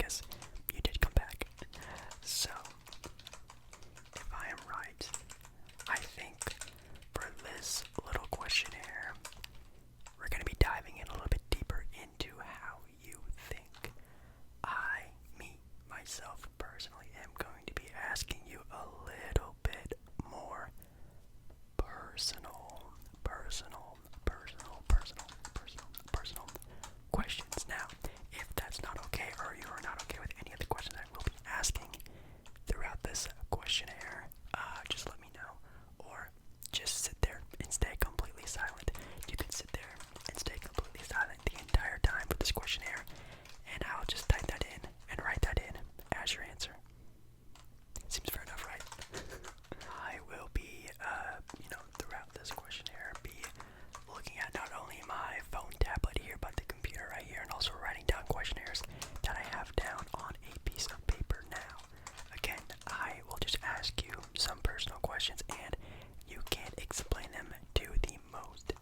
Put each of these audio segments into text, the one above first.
yes, you did come back. So, if I am right, I think for this little questionnaire, we're going to be diving in a little bit deeper into how you think. Myself personally, am going to be asking you a little bit more personal questions. Now, if that's not okay, or you are not okay with any of the questions I will be asking throughout this questionnaire, just let me know, or just sit there and stay completely silent. You can sit there and stay completely silent the entire time with this questionnaire, and I'll just type that in and write that in as your answer. Seems fair enough, right? I will be, throughout this questionnaire, be looking at not only my phone tablet here, but the computer right here, and also writing down questionnaires that I have down on a piece of paper now. Again, I will just ask you some personal questions, and you can explain them to the most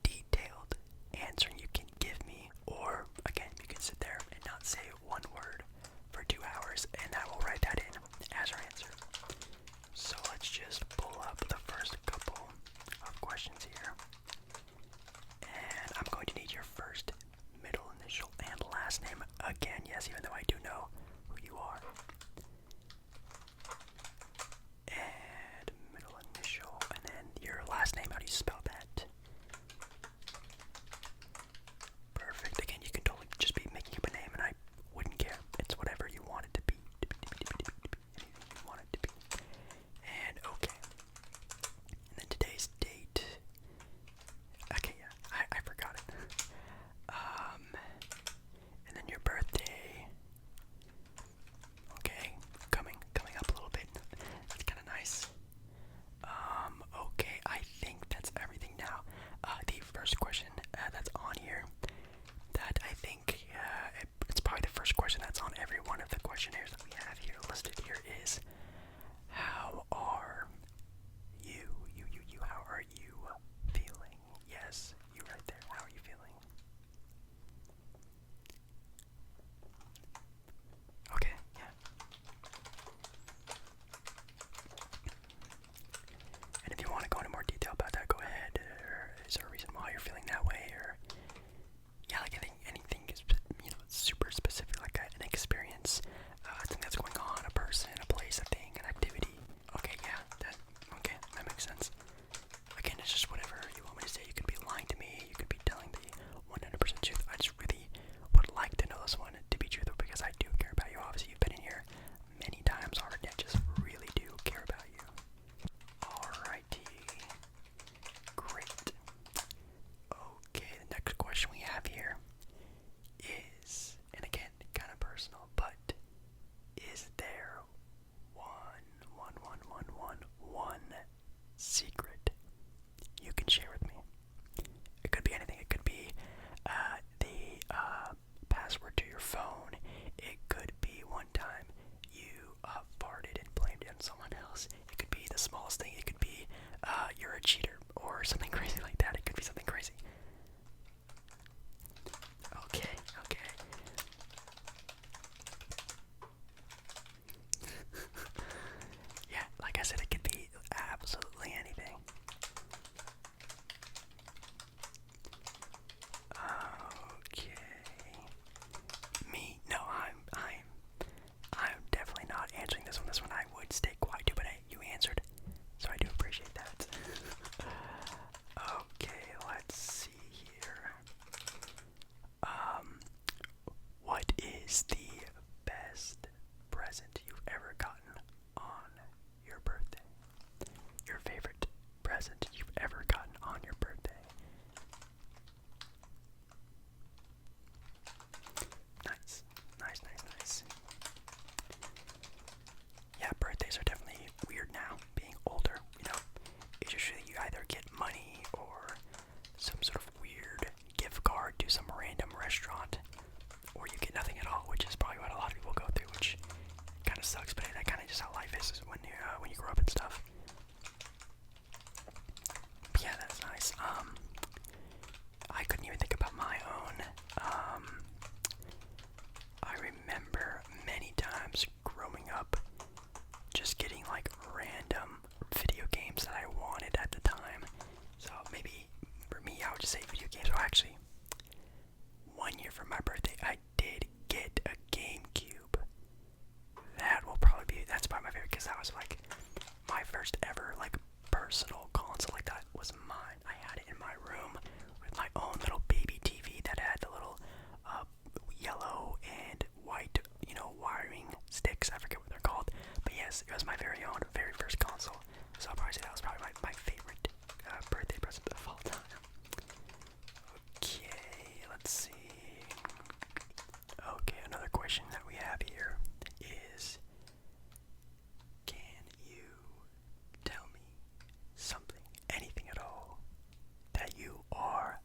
detailed answer you can give me, or again, you can sit there and not say one word for 2 hours, and I will write that in as your answer. So let's just pull up the first couple of questions here, and I'm going to need your first, middle initial, and last name again. Yes, even though I do know who you are. And middle initial, and then your last name. How do you spell that? Perfect. Again, you can totally just be making up a name, and I wouldn't care. It's whatever you want it to be. Anything you want it to be. And okay. And then today's date. Okay, yeah, I forgot it. And then your birthday. Okay, coming up a little bit. That's kind of nice. Okay, I think that's everything now. The first question that's on here, that I think it's probably the first question that's on every one of the questionnaires that we have here listed here is, how are you? How are you feeling? Yes, you right there. How are you feeling? Okay, yeah. And if you want to go into more detail about that, go ahead. Or is there a reason why you're feeling that way? Or yeah, like anything is, super specific, like an experience, something that's going on, a person, a place, a thing, an activity. Okay, yeah, that makes sense. Again, it's just whatever you want me to say. You could be lying to me, you could be telling the 100% truth. I just really would like to know this one to be truthful, because I do care about you. Obviously, you've been in here many times already. I just really do care about you. Alrighty. Great. Okay, the next question we have here is, and again, kind of personal, but is there one secret you can share with me? It could be anything. It could be the password to your phone. It could be one time you farted and blamed it on someone else. It could be the smallest thing. It could be you're a cheater or something crazy like that. It could be something crazy. Okay. Yeah, like I said, it could be absolutely anything. Okay. Me? No, I'm definitely not answering this one. This one I would stay quiet to, but hey, you answered, so I do appreciate that. Okay, let's see. first ever like personal console like that was mine. I had it in my room with my own little baby TV that had the little yellow and white, wiring sticks. I forget what they're called, but yes, it was my very own, very first console. So I'll probably say that was probably my favorite birthday present of all time. Okay, let's see. Okay, another question that we have here is, can you tell me something, anything at all, that you are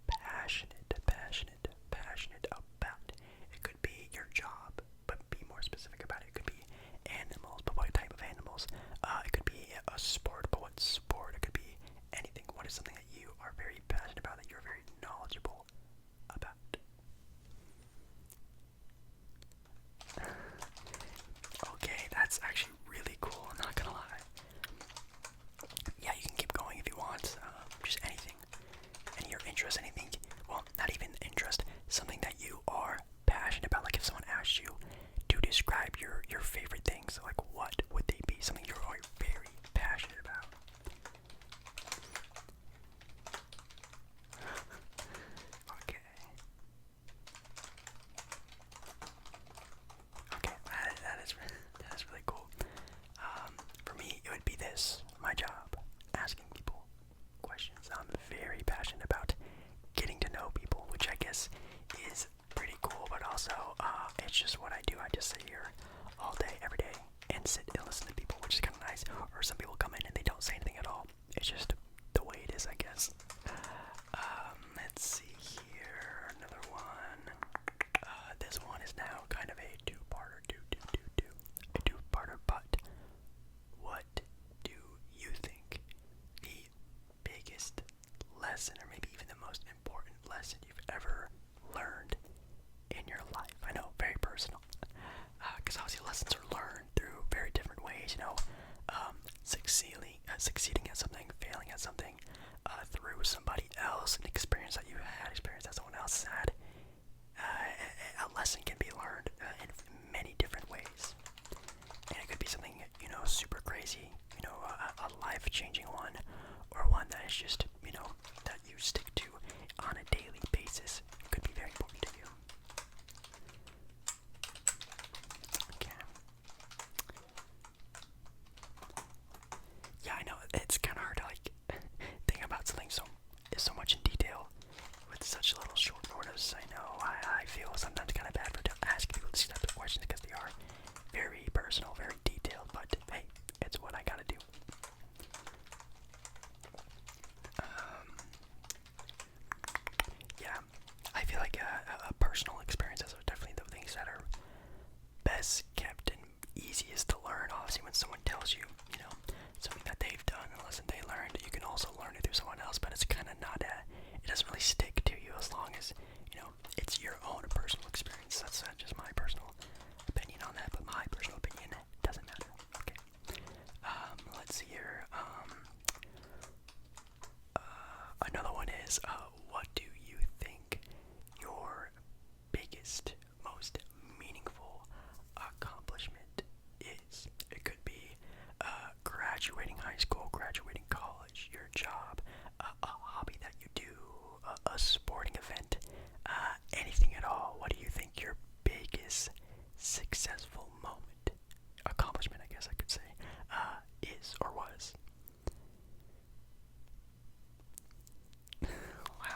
passionate about? It could be your job, but be more specific about it. It could be animals, but what type of animals? It could be a sport, but what sport? It could be anything. What is something that you are very passionate about, that you're very knowledgeable about? Okay, that's actually really cool, I'm not gonna lie. Yeah, you can keep going if you want. Just anything. Any your interest, anything. Well, not even interest. Something that you are passionate about. Like if someone asked you to describe your favorite things, like what would they be? Something you're very passionate about. Okay. Okay, that is really cool. For me, it would be this, my job, asking people questions. I'm very passionate about getting to know people, which I guess is pretty cool, but also, it's just what I do. I just sit here all day, every day, and sit and listen to people, which is kind of nice. Or some people come in and they don't say anything at all. It's just the way it is, I guess. Let's see here, another one. This one is now kind of a two-parter, a two-parter, but what do you think the biggest lesson, or maybe even the most important lesson you've ever learned in your life? I know, very personal, because obviously lessons are learned through very different ways, succeeding at something, failing at something, through somebody else, an experience that you had, experience that someone else had. A lesson can be learned in many different ways, and it could be something, super crazy, a life-changing one, or one that is just, that you stick to on a daily basis. It could be very important to you. Okay. Yeah, I know, it's kind of hard to, think about something so much in detail with such little short notice. I know, I feel sometimes kind of bad for asking people these types of questions because they are very personal, very detailed, but hey, it's what I gotta do. Yeah, I feel like personal experiences are definitely the things that are best kept and easiest to learn. Obviously, when someone tells you, something that they've done, a lesson they learned, you can also learn it through someone else, but it's kind of not it doesn't really stick to you as long as, it's your own personal experience. That's just my personal opinion on that, but my personal opinion doesn't matter. Okay. Let's see here. Another one is, what do you think your biggest, most meaningful accomplishment is? It could be graduating high school, graduating college, your job, a hobby that you do, a sporting event, anything at all. What do you think your biggest successful moment, accomplishment, I guess I could say, is or was? Wow,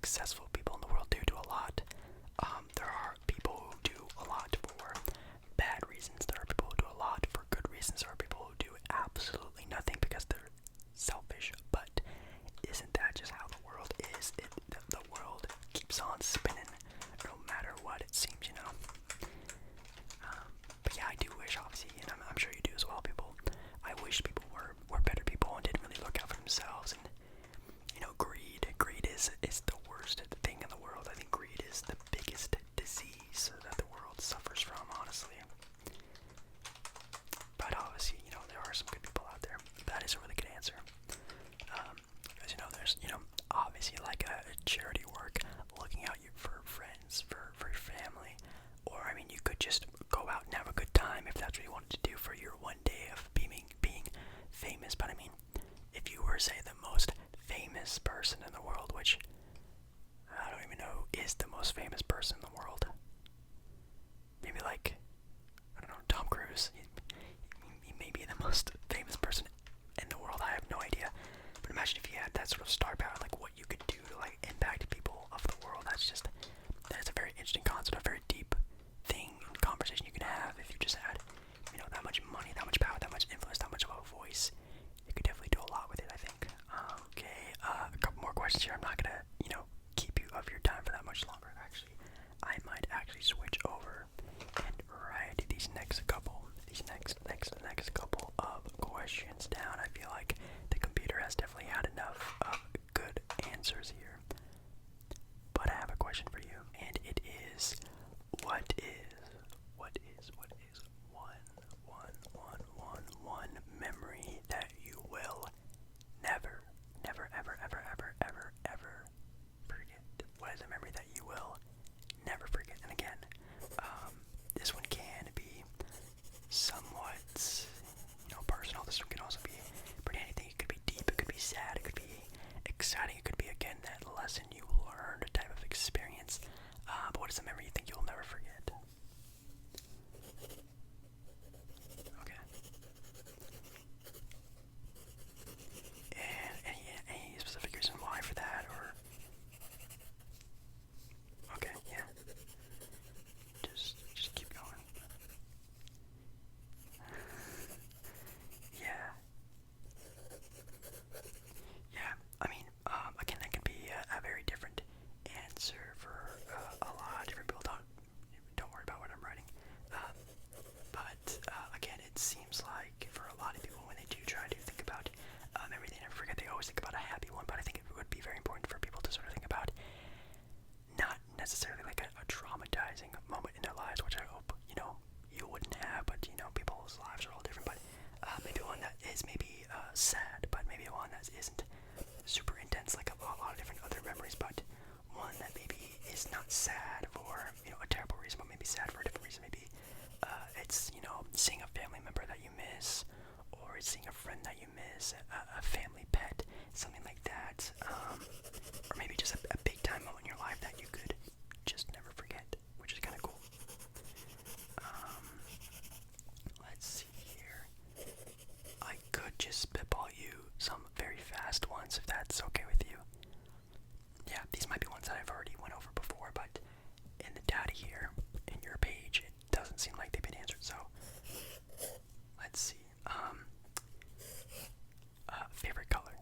successful people in the world do a lot. There are people who do a lot for bad reasons. There are people who do a lot for good reasons. There are people who do absolutely nothing because they're selfish. But isn't that just how the world is? The world keeps on spinning no matter what it seems, you know. But yeah, I do wish, obviously, and I'm sure you do as well, people. I wish people were better people and didn't really look out for themselves. And you know, greed is the worst thing in the world. I think greed is the biggest disease that the world suffers from, honestly. But obviously, you know, there are some good people out there. That is a really good answer. Because you know, there's, you know, obviously like a charity work, looking out for friends, for your family, or I mean, you could just go out and have a good time if that's what you wanted to do for your one day of being famous. But I mean, if you were, say, the most famous person in the world, which I don't even know who is the most famous person in the world. Maybe like, I don't know, Tom Cruise. He may be the most famous person in the world. I have no idea. But imagine if you had that sort of star power, like what you could do to like impact people of the world. That is a very interesting concept, a very deep thing and conversation you can have if you just had, you know, that much money, that much power, that much influence, that much of a voice. You could definitely do a lot with it, I think. Okay, a couple more questions here. I'm not gonna, you know, keep you of your time for that much longer. Actually, I might actually switch over and write these next couple of questions down. I feel like the computer has definitely had enough of good answers here. But I have a question for you, and it is, what is one memory that you will never ever forget? What is a memory that you will never forget? And again, this one can be somewhat, you know, personal. This one can also be pretty anything. It could be deep, it could be sad, it could be exciting, it could be, again, that lesson you learned type of experience. But what is a memory you think you'll never forget? Okay. And any specific reason why for that, or? Okay, yeah. Just keep going. Yeah. Yeah, I mean, again, that can be a very different answer for a lot of different people. Don't worry about what I'm writing. But again, it seems like for a lot of people, when they do try to think about everything I forget, they always think about a happy one. But I think it would be very important for people to sort of think about not necessarily like a traumatizing moment in their lives, which I hope, you know, you wouldn't have. But you know, people's lives are all different. But maybe one that is maybe sad, but maybe one that isn't super intense, like a lot of different other memories, but one that maybe is not sad for, you know, a terrible reason, but maybe sad for a different reason. Maybe it's, you know, seeing a family member that you miss, or it's seeing a friend that you miss, a family pet, something like that, or maybe just a big time moment in your life that you could just never forget, which is kind of cool. Let's see here. I could just spitball you some very fast ones if that's okay with you. Yeah, these might be ones that I've already went over before, but in the data here, in your page, it doesn't seem like they've been answered, so let's see. Favorite color?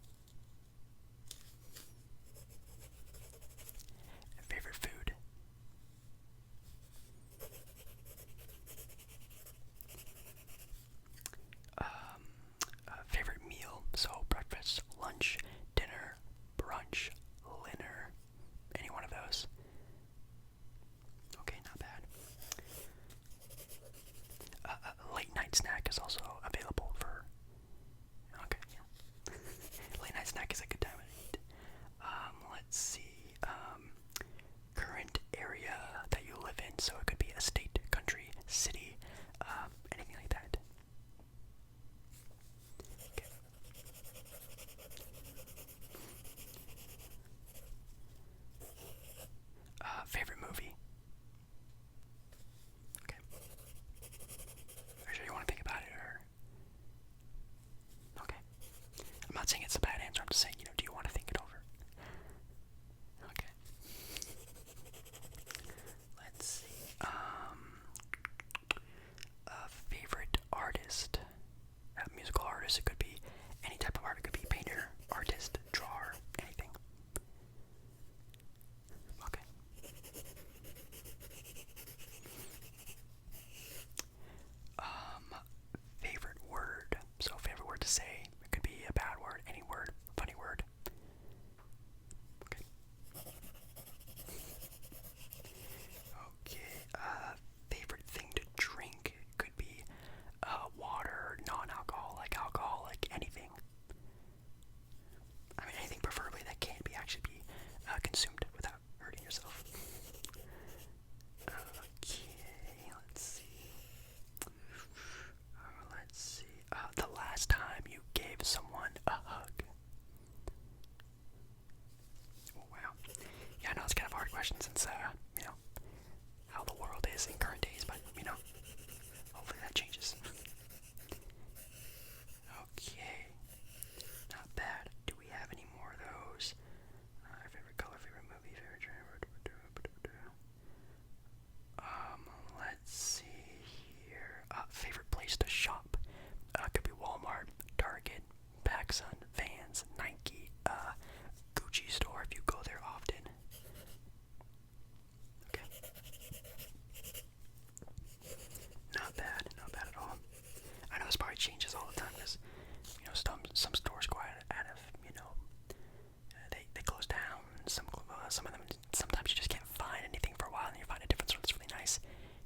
some of them, sometimes you just can't find anything for a while, and you find a different one that's really nice.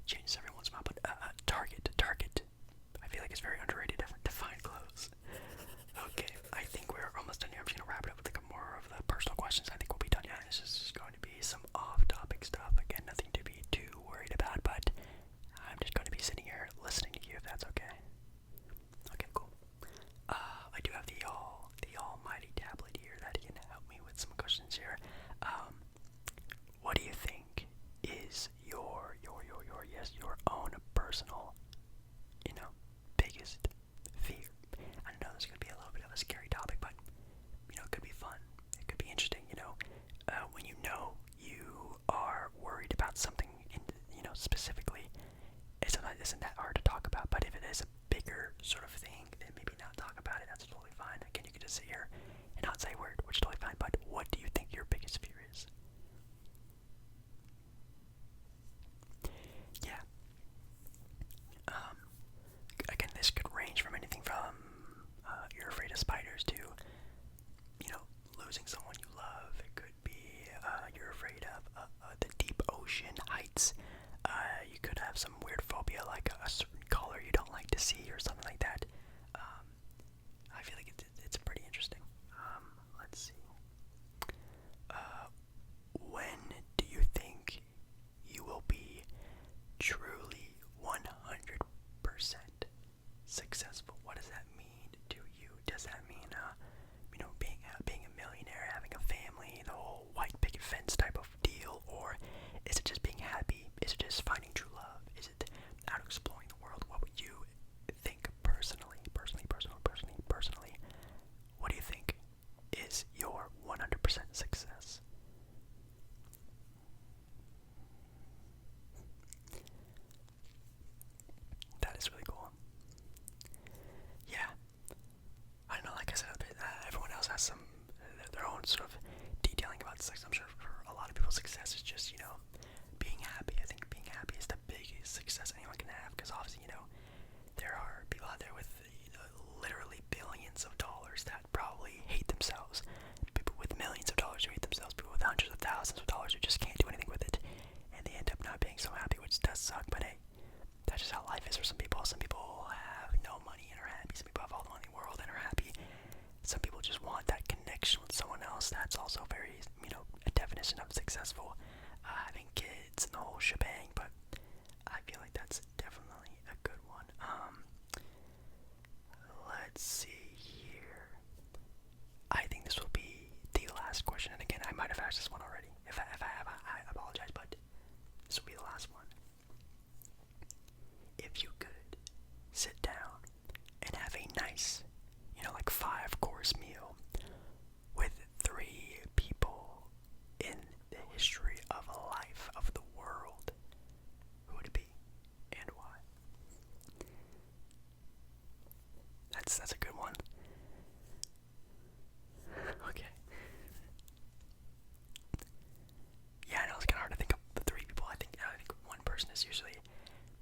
Changes every once in a while, but Target. I feel like it's very underrated to find clothes. Okay, I think we're almost done here. I'm just gonna wrap it up with like more of the personal questions. I think we'll be done. Yeah, this is just going to be some off-topic stuff. Again, nothing to be too worried about, but I'm just going to be sitting here listening to you if that's okay. Okay, cool. I do have the almighty tablet here that can help me with some questions here. What do you think is your own personal, biggest fear? I know this could be a little bit of a scary topic, but it could be fun. It could be interesting. When you are worried about something, specifically, isn't that hard to talk about. But if it is a bigger sort of thing, then maybe not talk about it. That's totally fine. Again, you can just sit here and not say a word, which is totally fine. But what do you think your biggest fear is? Yeah. Again, this could range from anything from you're afraid of spiders to, losing someone you love. It could be you're afraid of the deep ocean heights. You could have some weird phobia like a certain color you don't like to see or something like that. I feel like it's pretty interesting. Let's see. When do you think you will be truly 100% successful? What does that mean to you? Does that mean, being a millionaire, having a family, the whole white picket fence type of deal, or is it just being happy? Is it just finding true love? Is it out exploring the world? What would you think personally? What do you think is your 100% success? That is really cool. Yeah. I don't know, like I said, everyone else has their own sort of detailing about success. I'm sure for a lot of people, success is just, being happy. I think being happy is the biggest success anyone can have, because obviously, there are people out there with literally billions of dollars that probably hate themselves. People with millions of dollars who hate themselves. People with hundreds of thousands of dollars who just can't do anything with it, and they end up not being so happy, which does suck. But hey, that's just how life is for some people. Some people have no money and are happy. Some people have all the money in the world and are happy. Some people just want that connection with someone else. That's also very, a definition of successful. Having kids and the whole shebang. But I feel like that's definitely a good one. Let's see here. I think this will be the last question. And again, I might have asked this one already. If I have, I apologize. But this will be the last one. If you could sit down and have a nice, like 5-course meal with 3 people in the history of life of the world, who would it be and why? That's a good one. Okay. Yeah, I know it's kind of hard to think of the 3 people. I think one person is usually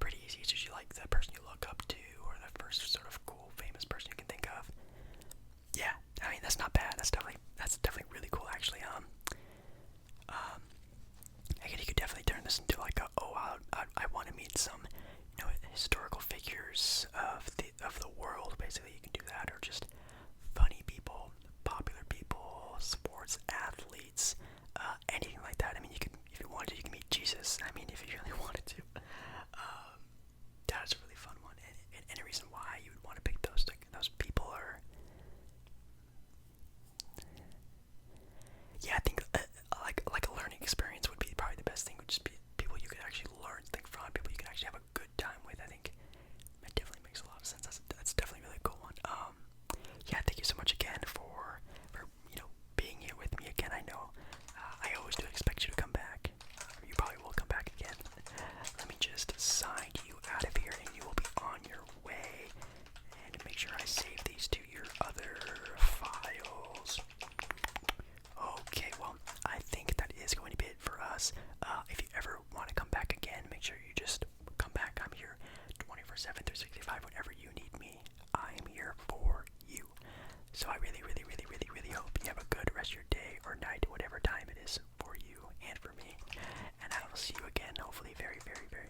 pretty easy. It's usually like the person you look up to, or the first sort of cool, famous person you can think of. Yeah, I mean that's not bad. That's definitely really cool, actually. Again, you could definitely turn this into like I want to meet some, historical figures of the world. Basically, you can do that, or just funny people, popular people, sports athletes, anything like that. I mean, you can, if you wanted to, you can meet Jesus. I mean, if you really wanted to. That's a really fun one, and any reason why you would want to pick those people are. Yeah, I think like a learning experience would be probably the best thing. Would just be people you could actually learn something from, people you could actually have a good time with. I think it definitely makes a lot of sense. That's definitely a really cool one. Yeah, thank you so much again for being here with me again. I know I always do expect you to come back. You probably will come back again. Let me just sign you out of here, and you will be on your way. And make sure I save these to your other files. Okay, well, I think that is going to be it for us. If you ever want to come back again, make sure you just come back. I'm here 24/7, 365. Whenever you need me, I am here for you. So I really, really, really, really, really hope you have a good rest of your day or night, whatever time it is for you. will see you again, hopefully very, very, very,